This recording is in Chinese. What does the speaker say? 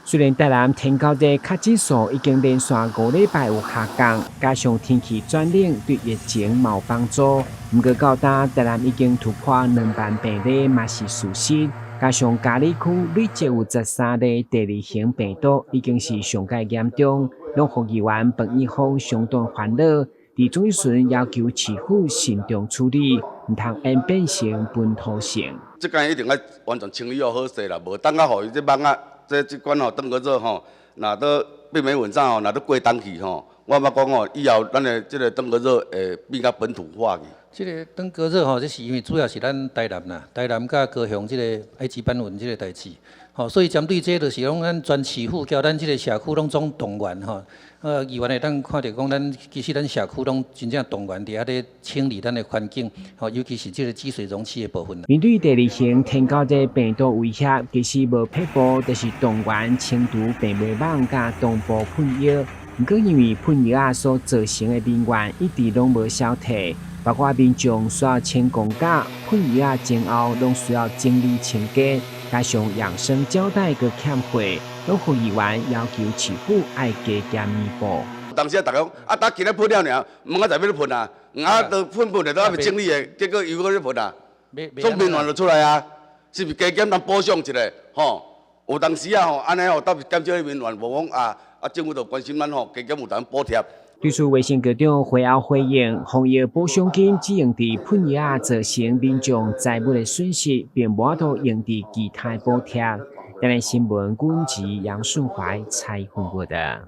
虽然台南天高地确诊数已经连续5礼拜有下降，加上天气转冷对疫情嘛有帮助。不过到今台南已经突破2万病例嘛是事实。加上嘉义区累计有13例第2型病毒，已经是上界严重。农福议员彭义峰相当烦恼，伫总时要求市府慎重处理，唔通演变成本土性。即间一定要完全清理好势啦，无等啊，互伊这网啊。即款吼，登个热吼，若都变没稳涨吼，若都过冬去吼，我嘛讲吼，以后咱的即个登个热会变较本土化去。即个登革热吼，这是因为主要是咱台南啦，台南甲高雄即个爱知班文即个代志，吼，所以针对这就是讲咱全市府交咱即个社区拢总动员吼，议员会当看到讲咱其实咱社区拢真正动员伫遐咧清理咱的环境，吼，尤其是即个积水容器的部分。面对第2型天高地病毒威胁，其实无撇步，就是动员清除病媒网甲东部喷药。不过因为喷药所造成的民怨一直拢无消退，包括民众需要清公家喷药前后，拢需要整理清洁，加上养生胶带个欠费，农福议员要求市府爱加减弥补。当时大家讲等今日喷了尔，唔啊在要喷啊，都喷的都还没清理的，结果又搁咧喷啊，总民怨就出来啊，是不是加减咱补偿一下？吼，有当时啊吼，安尼吼，特别减少民怨，无讲政府就关心咱吼，加减有当补贴。对此，卫生局长会后回应，防疫补偿金只用伫喷药造成民众财物的损失，并无法度用伫其他补贴。台南新闻，阮是杨顺怀采访过的。